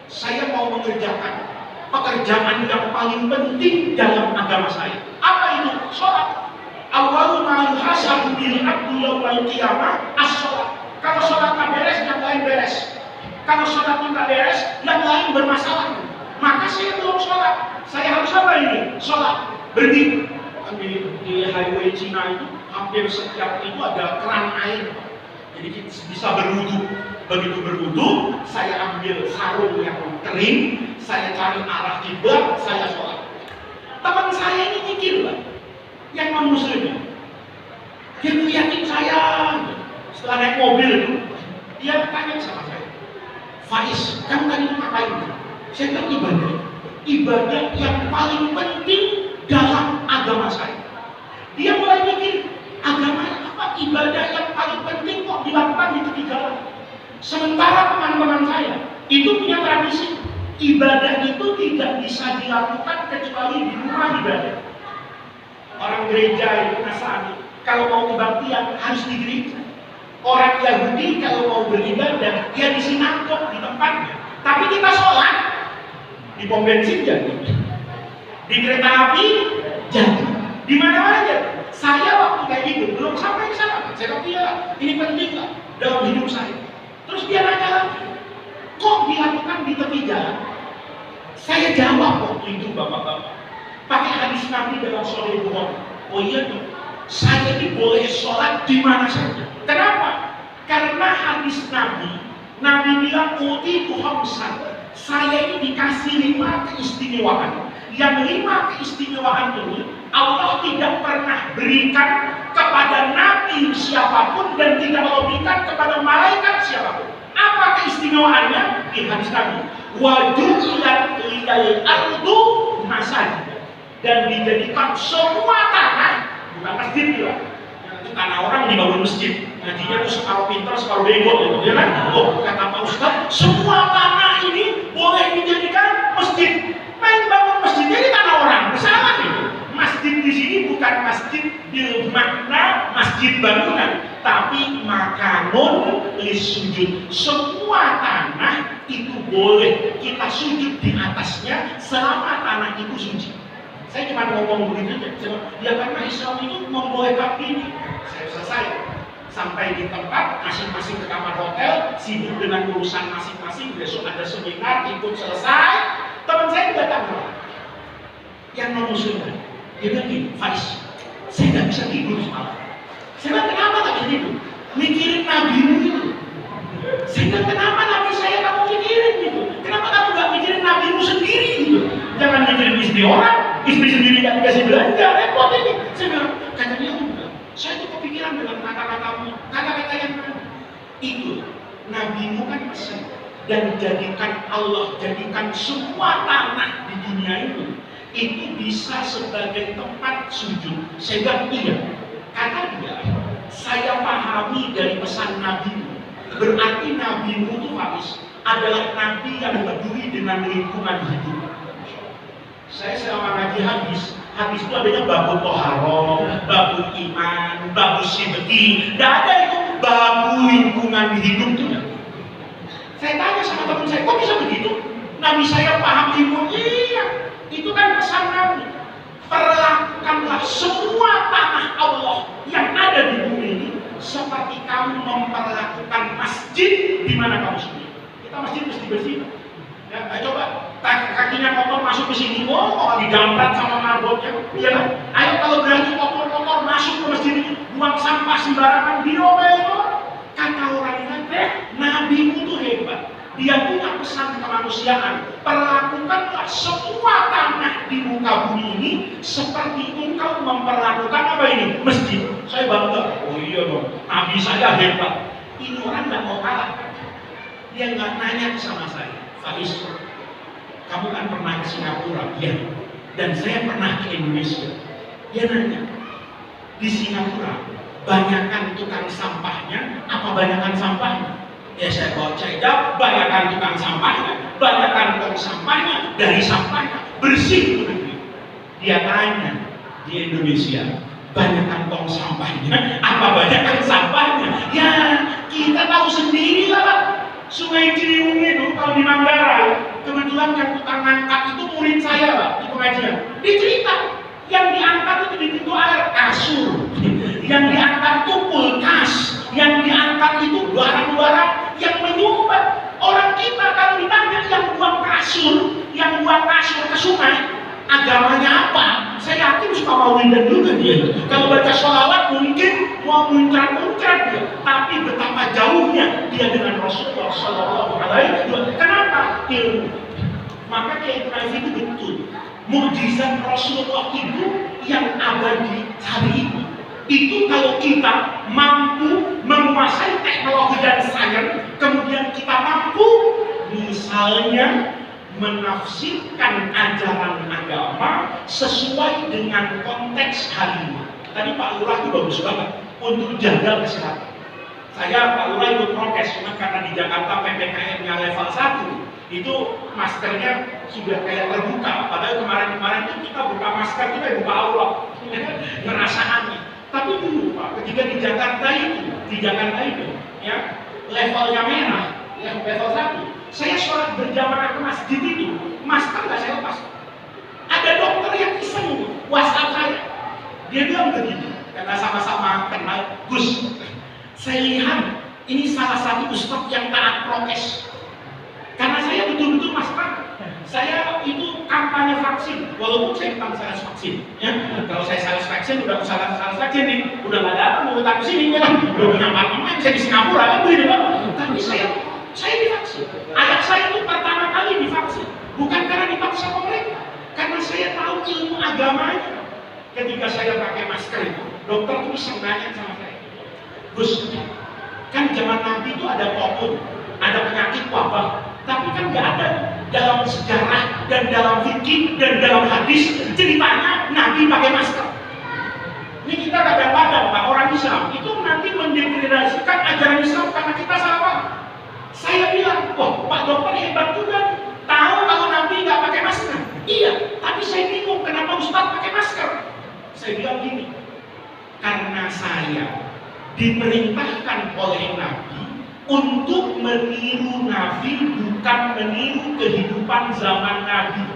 Saya mau mengerjakan pekerjaan yang paling penting dalam agama saya. Apa itu? Sholat. Awwalu ma yuhasabu bil abdu yaumil qiyamah as-sholat. Kalau sholatnya beres, yang lain beres. Kalau sholatnya nggak beres, yang lain bermasalah. Maka saya belum sholat. Saya harus apa ini? Sholat. Berhenti. Di highway Cina itu hampir setiap itu ada keran air. Jadi bisa berwudu. Begitu berwudu, saya ambil sarung yang kering, saya cari arah kiblat, saya sholat. Teman saya ini mikir lah, yang non muslim. Dia yakin saya. Setelah naik mobil itu, dia tanya sama saya, Faiz, kamu tadi ngapain? Saya bilang ibadah. Ibadah yang paling penting dalam agama saya. Dia mulai mikir, agama apa? Ibadah yang paling penting kok dilakukan di tepi jalan. Sementara teman-teman saya itu punya tradisi, ibadah itu tidak bisa dilakukan kecuali di rumah ibadah. Orang gereja itu Nasrani, kalau mau kebaktian harus di gereja. Orang Yahudi kalau mau beribadah, dia di sinagog, di tempatnya. Tapi kita sholat di pom bensin jadi, di kereta api jadi, di mana-mana jadi. Saya waktu kayak gitu belum sampai ke sana. Saya bilang, iya, ini penting nggak dalam hidup saya. Terus dia nanya lagi, kok dilakukan di tepi jalan? Saya jawab waktu itu bapak-bapak, pakai hadis Nabi dalam Sahih Bukhari. Oh iya dong, saya ini boleh sholat di mana saja. Kenapa? Karena hadis Nabi bilang utitu khamsan. Saya ini dikasih 5 keistimewaan. Yang 5 keistimewaan ini Allah tidak pernah berikan kepada nabi siapapun dan tidak Allah berikan kepada malaikat siapapun. Apa keistimewaannya? Di hadis Nabi, wa ju'ilat liyal ardu masajid, dan dijadikan semua tanah, bukan masjid juga, tanah orang dibangun masjid. Nantinya tuh separuh pintar, separuh bego gitu, ya kan? Oh, kata Pak Ustadz, semua tanah ini boleh dijadikan masjid. Main bangun masjid jadi tanah orang, salah itu. Masjid di sini bukan masjid bil makna masjid bangunan, tapi makanun lisujud. Semua tanah itu boleh kita sujud di atasnya selama tanah itu suci. Saya cuma ngomong begitu aja. Ya karena Islam itu membolehkan ini. Saya selesai. Sampai di tempat, masing-masing ke kamar hotel, sibuk dengan urusan masing-masing. Besok ada seminar, ikut selesai. Teman saya juga tahu yang non muslim. Dia bilang gini, Faiz, saya nggak bisa tidur semalam. Saya bilang, kenapa nggak bisa tidur? Mikirin nabimu itu. Saya bilang, kenapa nabi saya kamu mikirin gitu? Kenapa kamu nggak mikirin nabimu sendiri gitu? Jangan mikirin istri orang, istri sendiri nggak dikasih belanja, repot ini. Saya bilang, kata dia, saya tuh kepikiran dengan kata-katamu, kata-kata yang itu. Nabimu kan pesan, dan jadikan Allah, jadikan semua tanah di dunia itu bisa sebagai tempat sujud. Saya bilang iya. Kata dia, saya pahami dari pesan Nabimu, berarti Nabimu itu Faiz adalah Nabi yang peduli dengan lingkungan hidup. Saya selama ngaji hadis itu adanya babu toharo, babu iman, babu sidqi. Tidak ada itu babu lingkungan hidup itu. Saya tanya sama teman saya, kok bisa begitu? Nabi saya paham ilmu, iya. Itu kan pesan Nabi. Perlakukanlah semua tanah Allah yang ada di bumi ini seperti kamu memperlakukan masjid di mana kamu sendiri. Kita masjid mesti bersih. Ya, coba kakinya kotor masuk ke sini, kok didamprat sama mabotnya. Iya kan? Ayo kalau berani kotor-kotor masuk ke masjid ini, buang sampah sembarangan, diomelin. Kata orang itu, Nabimu itu hebat. Dia punya pesan kemanusiaan. Perlakukanlah semua tanah di muka bumi ini seperti engkau memperlakukan apa ini? Masjid. Saya bangga. Oh iya dong, Nabi saya hebat. Ini orang nggak mau kalah. Dia nggak nanya sama saya, Faiz, kamu kan pernah ke Singapura? Iya. Dan saya pernah ke Indonesia. Dia nanya, di Singapura banyakan tukang sampahnya apa banyakan sampahnya? Ya saya bawa jawab, banyakan tukang sampahnya, banyakan tong sampahnya, dari sampahnya bersih begitu. Dia tanya, di Indonesia banyakan tong sampahnya apa banyakan sampahnya? Ya kita tahu sendiri lah Pak. Sungai Ciliwung itu kalau di Manggarai, kebetulan yang tukang angkat itu murid saya Pak di pengajian. Dia cerita yang diangkat itu di pintu air kasur, yang diangkat itu kulkas, yang diangkat itu barang-barang yang menyumbat. Orang kita kalau ditanya yang buang kasur ke sungai, agamanya apa? Saya yakin suka maulidan juga dia. Kalau baca sholawat mungkin mau muncrat-muncrat dia, tapi betapa jauhnya dia dengan Rasulullah Shallallahu Alaihi Wasallam. Kenapa? Ilmu. Maka Kiai Ibrahim itu betul. Mukjizat Rasulullah itu yang abadi hari ini. Itu kalau kita mampu menguasai teknologi dan sains, kemudian kita mampu Misalnya menafsirkan ajaran agama sesuai dengan konteks hari ini. Tadi Pak Lurah itu bagus banget untuk jaga kesehatan. Saya Pak Lurah ikut prokes, cuma karena di Jakarta PPKM-nya level 1, itu maskernya sudah kayak terbuka. Padahal kemarin-kemarin itu kita buka masker, kita buka Allah, ngerasa aneh. Tapi dulu Pak, ketika di Jakarta itu, ya levelnya merah, ya level 1, saya sholat berjamaah ke masjid itu, masker nggak saya lepas. Ada dokter yang iseng WhatsApp saya, dia bilang begini, karena sama-sama kenal Gus. Saya lihat ini salah satu ustadz yang taat prokes. Karena saya betul-betul masker. Saya itu kampanye vaksin, walaupun saya bukan salah vaksin. Ya, kalau saya salah vaksin, udah salah vaksin nih, udah nggak ada mau datang ke sini, ya. Udah punya apartemen, saya di Singapura kan begini Pak. Tapi saya divaksin. Ayah saya itu pertama kali divaksin, bukan karena dipaksa pemerintah, karena saya tahu ilmu agamanya. Ketika saya pakai masker itu, dokter tuh sengaja sama saya, Gus, kan zaman Nabi itu ada COVID, ada penyakit wabah, tapi kan nggak ada dalam sejarah dan dalam fikih dan dalam hadis ceritanya Nabi pakai masker. Ini kita kadang-kadang Pak orang Islam itu nanti mendegradasikan ajaran Islam karena kita salah. Saya bilang, wah Pak dokter hebat juga nih, tahu kalau Nabi nggak pakai masker. Iya, tapi saya bingung kenapa Ustadz pakai masker. Saya bilang gini, karena saya diperintahkan oleh Nabi untuk meniru Nabi, bukan meniru kehidupan zaman Nabi.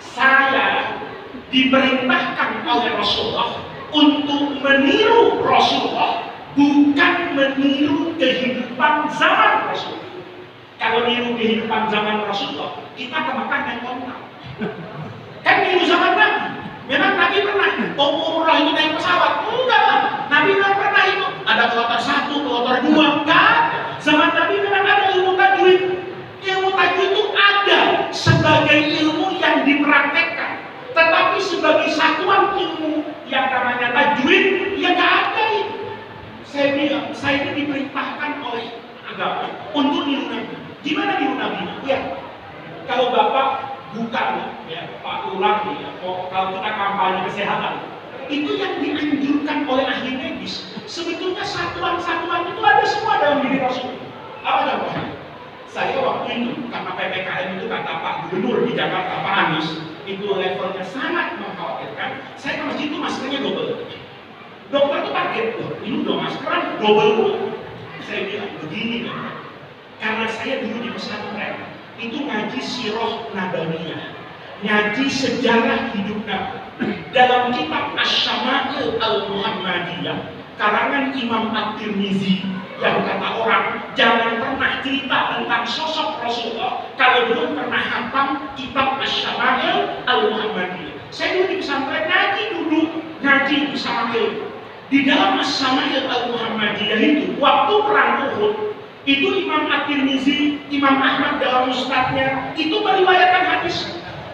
Saya diperintahkan oleh Rasulullah untuk meniru Rasulullah, bukan meniru kehidupan zaman Rasulullah. Kalau niru kehidupan zaman Rasulullah, kita ke Mekah naik onta. Kan niru zaman Nabi. Memang Nabi pernah umrah itu naik pesawat? Enggak lah. Nabi memang pernah itu. Ada kloter 1, kloter 2. Enggak. Zaman Nabi memang ada ilmu tajwid. Ilmu tajwid itu ada sebagai ilmu yang dipraktekkan. Tetapi sebagai satuan ilmu yang namanya tajwid, ya nggak ada itu. Saya bilang, saya ini diperintahkan oleh agama untuk niru Nabi. Gimana niru Nabi? Ya, kalau Bapak bukan ya Pak Ulang ya, kalau kita kampanye kesehatan, itu yang dianjurkan oleh ahli medis. Sebetulnya satuan-satuan itu ada semua dalam diri Rasul. Apa contohnya? Saya waktu itu karena PPKM itu kata Pak Gubernur di Jakarta Pak Anies itu levelnya sangat mengkhawatirkan. Saya ke masjid itu maskernya double. Dokter tuh kaget, ini udah maskeran double. Saya bilang begini kan, karena saya dulu di pesantren itu ngaji sirah nabawiyah, ngaji sejarah hidup Nabi. Dalam kitab Asy-Syama'il Al-Muhammadiyah karangan Imam At-Tirmizi, yang kata orang jangan pernah cerita tentang sosok Rasulullah kalau belum pernah hatam kitab Asy-Syama'il Al-Muhammadiyah. Saya dulu di pesantren ngaji bersama ilmu. Di dalam Asy-Syama'il Al-Muhammadiyah itu waktu perang Uhud itu Imam At-Tirmizi, Imam Ahmad dalam Mustadnya itu meriwayatkan hadis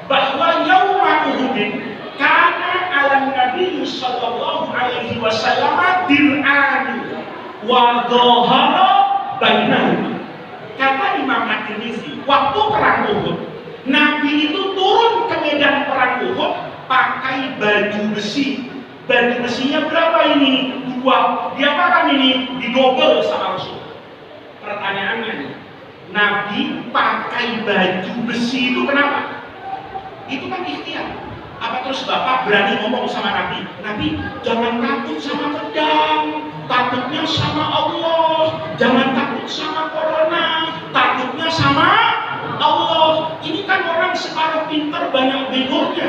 bahwa yauma Uhudin kana ala Nabi sallallahu alaihi wasallam dir'ani wa dhahara bainahuma. Kata Imam At-Tirmizi, waktu perang Uhud, Nabi itu turun ke medan perang Uhud pakai baju besi. Baju besinya berapa ini? 2. Diapakan ini? Didobel sama Rasul. Pertanyaannya, Nabi pakai baju besi itu kenapa? Itu kan ikhtiar. Apa terus Bapak berani ngomong sama Nabi? Nabi, jangan takut sama pedang, takutnya sama Allah. Jangan takut sama corona, takutnya sama Allah. Ini kan orang separuh pintar banyak begonya.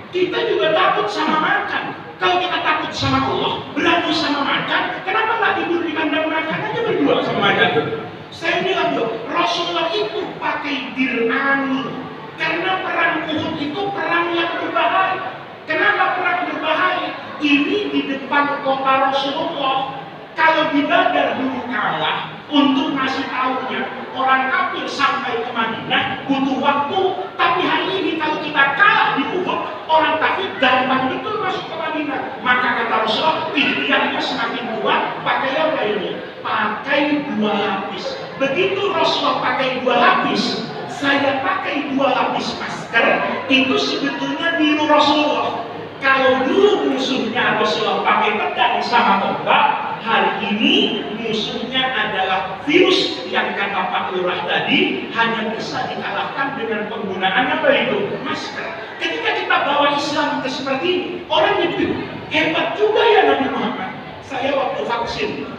Kita juga takut sama makan. Kalau kita takut sama Allah, berani sama makan, kenapa nggak tidur di kandang makan aja berdua sama makan? Saya bilang loh, Rasulullah itu pakai dir'ani karena perang Uhud itu perang yang berbahaya. Kenapa perang berbahaya? Ini di depan kota Rasulullah. Kalau di Badar dulu kalah, untuk ngasih tahunya orang kafir sampai ke Madinah butuh waktu. Tapi hari ini kalau kita kalah di Uhud, orang kafir gampang betul masuk ke Madinah. Maka kata Rasulullah, ikhtiarnya semakin kuat. Pakai apa ini? Pakai 2 lapis. Begitu Rasulullah pakai 2 lapis, saya pakai 2 lapis masker. Itu sebetulnya niru Rasulullah. Kalau dulu musuhnya Rasulullah pakai pedang sama tombak, hari ini musuhnya adalah virus yang kata Pak Lurah tadi hanya bisa dikalahkan dengan penggunaan apa itu? Masker. Ketika kita bawa Islam ke seperti ini, orang nyebut, hebat juga ya Nabi Muhammad. Saya waktu vaksin,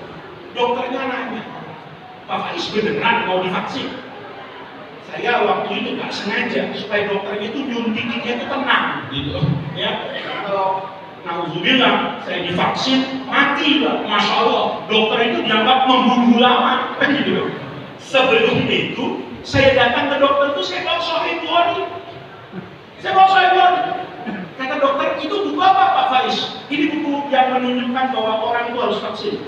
dokternya nanya, Pak Faiz beneran mau divaksin? Saya waktu itu nggak sengaja supaya dokternya itu nyuntikinnya itu tenang, gitu. Ya, kalau nauzubillah saya divaksin mati lah, masya Allah. Dokter itu dianggap membunuh lama, kan gitu. Sebelum itu saya datang ke dokter itu saya bawa Sahih Bukhari. Kata dokter, itu buku apa Pak Faiz? Ini buku yang menunjukkan bahwa orang itu harus vaksin.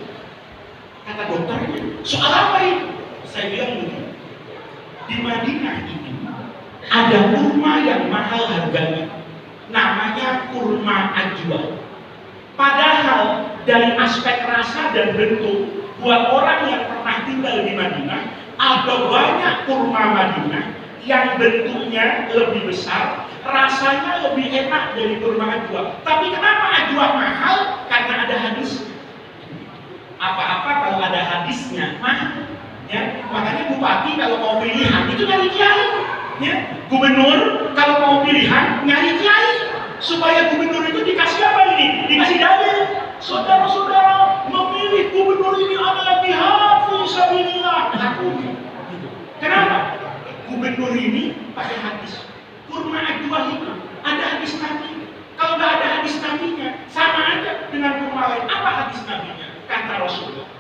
Kata dokternya, soal apa itu? Saya bilang begini. Di Madinah itu ada kurma yang mahal harganya, namanya kurma ajwa. Padahal dari aspek rasa dan bentuk, buat orang yang pernah tinggal di Madinah, ada banyak kurma Madinah yang bentuknya lebih besar, rasanya lebih enak dari kurma ajwa. Tapi kenapa ajwa mahal? Karena ada hadis. Apa-apa kalau ada hadisnya mahal. Ya, makanya bupati kalau mau pilihan itu nyari kiai, ya. Gubernur kalau mau pilihan nyari kiai supaya gubernur itu dikasih apa ini? Dikasih dalil. Saudara-saudara, memilih gubernur ini adalah jihad fi sabilillah. Kenapa? Gubernur ini pakai hadis. Kurma ajwa itu ada hadis Nabi. Kalau nggak ada hadis Nabinya, sama aja dengan kurma lain. Apa hadis Nabinya? Kata Rasulullah.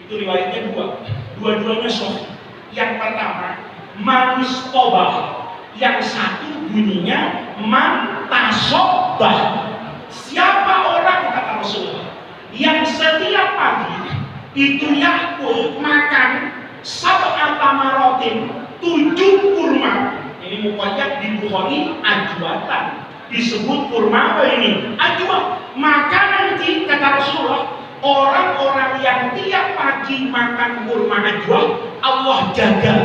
Itu riwayatnya 2. Dua-duanya sahih. Yang pertama, manis tobah. Yang satu bunyinya man tasobbah. Siapa orang, kata Rasulullah, yang setiap pagi itu yakul makan sab'ata marotin 7 kurma. Ini muqayyad di Bukhari ajwatan. Disebut kurma apa ini? Ajwa. Maka nanti kata Rasulullah, orang-orang yang tiap pagi makan kurma ajwa, Allah jaga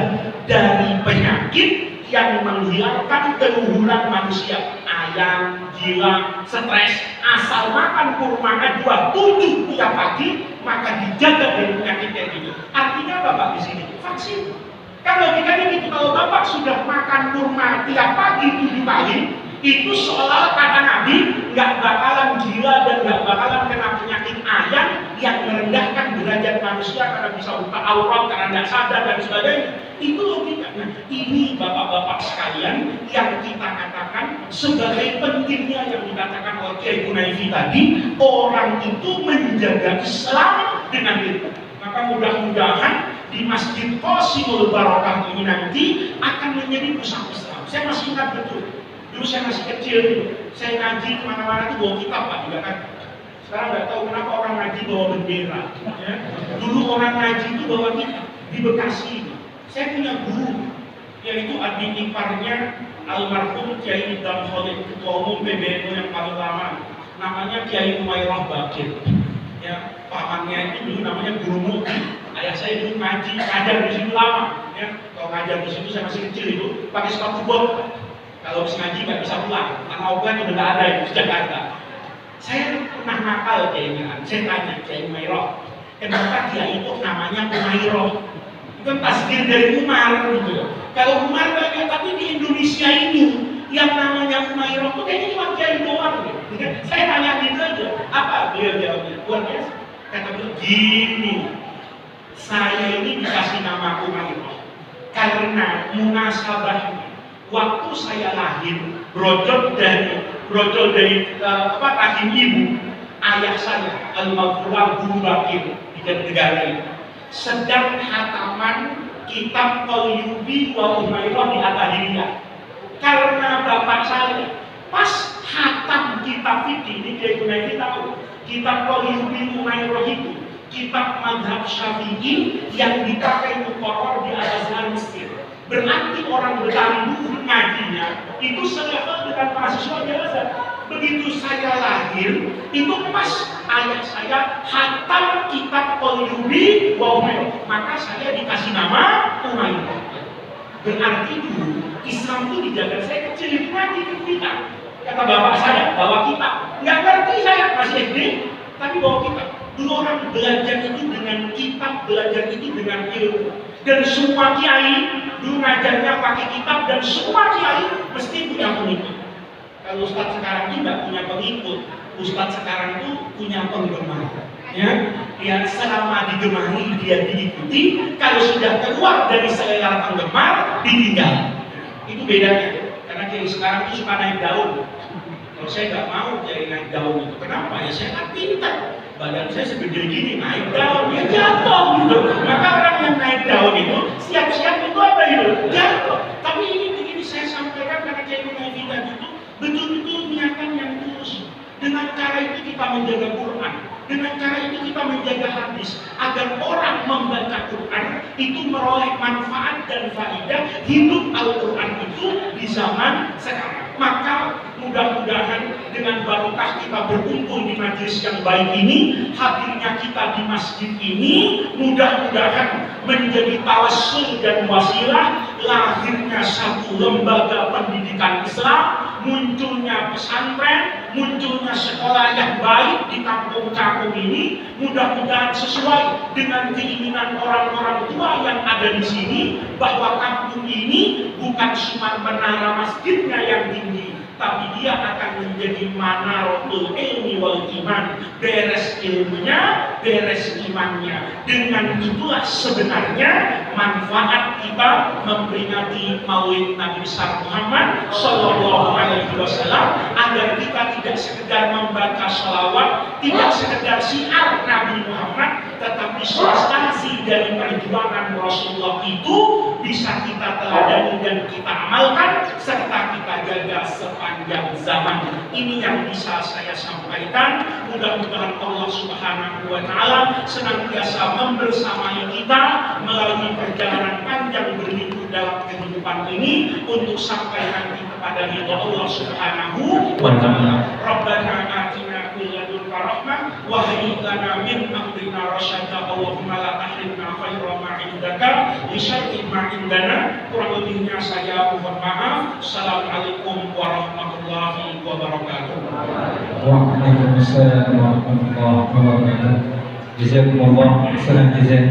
dari penyakit yang menghilangkan keluhuran manusia. Ayam, gila, stres, asal makan kurma ajwa 7 tiap pagi, maka dijaga dari penyakit kayak gitu. Artinya apa Pak di sini? Vaksin. Kan logikanya gitu, kalau Bapak sudah makan kurma tiap pagi 7 kali, itu seolah kata Nabi nggak bakalan gila dan nggak bakalan kena penyakit ayam yang merendahkan derajat manusia karena bisa buka aurat karena nggak sadar dan sebagainya. Itu logika. Nah, ini bapak-bapak sekalian yang kita katakan sebagai pentingnya yang dikatakan oleh Kiai Kunaifi tadi, orang itu menjaga Islam dengan itu. Maka mudah-mudahan di Masjid Qasimul Barokah ini nanti akan menjadi pusat Islam. Saya masih ingat betul. Dulu saya masih kecil, saya ngaji kemana-mana itu bawa kitab Pak juga kan. Sekarang nggak tahu kenapa orang ngaji bawa bendera. Ya. Dulu orang ngaji itu bawa kitab di Bekasi. Saya punya guru, yaitu adik iparnya almarhum Kiai Idam Khalid, ketua umum PBNU yang paling lama. Namanya Kiai Umairah Bakir. Ya, pamannya itu dulu namanya Guru Mukti. Ayah saya dulu ngajar di situ lama. Ya, kalau ngajar di situ saya masih kecil itu pakai sepatu bot. Kalau habis ngaji nggak bisa pulang, karena obat udah nggak ada di Jakarta. Saya pernah nakal kayaknya, saya tanya Kiai Umairah, kenapa dia itu namanya Umairah? Itu kan tasdil dari Umar gitu. Kalau Umar banyak, tapi di Indonesia ini yang namanya Umairah itu kayaknya cuma Kiai doang gitu. Saya tanya gitu aja, apa beliau jawabnya? Luar biasa. Kata beliau, gini, saya ini dikasih nama Umairah karena munasabahnya. Waktu saya lahir, brojol dari rahim ibu, ayah saya Al-Maghfurah Guru Bakir di Jatinegara sedang hataman kitab Qalyubi wa Umairah di At-Tahiriyah. Karena bapak saya pas hatam kitab ini, dia Kunaifi tahu kitab Qalyubi Umairah itu kitab mazhab Syafi'i yang dipakai muqarrar di Al-Azhar Mesir. Berarti orang Betawi dulu ngaji ngajinya itu selevel dengan mahasiswa biasa. Begitu saya lahir, itu pas ayah saya hatam kitab Qalyubi wa Umayyah, maka saya dikasih nama Umayyah. Berarti dulu Islam itu dijaga. Saya kecil itu ngaji ke kita. Kata bapak saya, bawa kitab. Nggak ngerti saya, masih SD, tapi bawa kitab. Dulu orang belajar itu dengan kitab, belajar itu dengan ilmu. Dan semua kiai dulu ngajarnya pakai kitab, dan semua kiai mesti punya pengikut. Kalau Ustadz sekarang itu nggak punya pengikut, Ustadz sekarang itu punya penggemar. Ya, selama digemari dia diikuti, kalau sudah keluar dari selera penggemar ditinggal. Itu bedanya. Karena kiai sekarang itu suka naik daun. Kalau saya nggak mau jadi naik daun itu, kenapa? Ya saya kan pintar. Badan saya segede gini, naik daun, ya jatuh gitu. Maka orang yang naik daun itu siap-siap itu apa itu? Jatuh. Tapi ini begini saya sampaikan karena kiai Munafidah itu betul-betul niatan yang tulus. Dengan cara itu kita menjaga Quran, dengan cara itu kita menjaga hadis, agar orang membaca Quran itu meroleh manfaat dan faedah hidup Al-Quran itu di zaman sekarang. Maka mudah-mudahan dengan barokah kita berkumpul di majelis yang baik ini, hadirnya kita di masjid ini, mudah-mudahan menjadi tawassul dan wasilah lahirnya satu lembaga pendidikan Islam, munculnya pesantren, munculnya sekolah yang baik di kampung-kampung ini. Mudah-mudahan sesuai dengan keinginan orang-orang tua yang ada di sini, bahwa kampung ini bukan cuma menara masjidnya yang tinggi, tapi dia akan menjadi manaratul ilmi wal iman. Beres ilmunya, beres imannya. Dengan itulah sebenarnya manfaat kita memperingati Maulid Nabi besar Muhammad Sallallahu Alaihi Wasallam, agar kita tidak sekedar membaca sholawat, tidak sekedar syiar Nabi Muhammad, tetapi substansi dari perjuangan Rasulullah itu bisa kita teladani dan kita amalkan, serta kita jaga sepanjang zaman. Ini yang bisa saya sampaikan. Mudah-mudahan Allah Subhanahu wa Ta'ala senantiasa membersamai kita melalui perjalanan panjang berliku dalam kehidupan ini, untuk sampai nanti kepada ridha Allah Subhanahu wa Ta'ala. Rabbana atina min ladunka rahmah wa hayyi lana min amrina rasyada. Allahumma la tahrimna khairan ma indaka li syarri ma indana. Kurang lebihnya saya mohon maaf. Assalamualaikum warahmatullahi wabarakatuh. Waalaikumsalam warahmatullahi wabarakatuh. Jazakumullah khairan jazaa.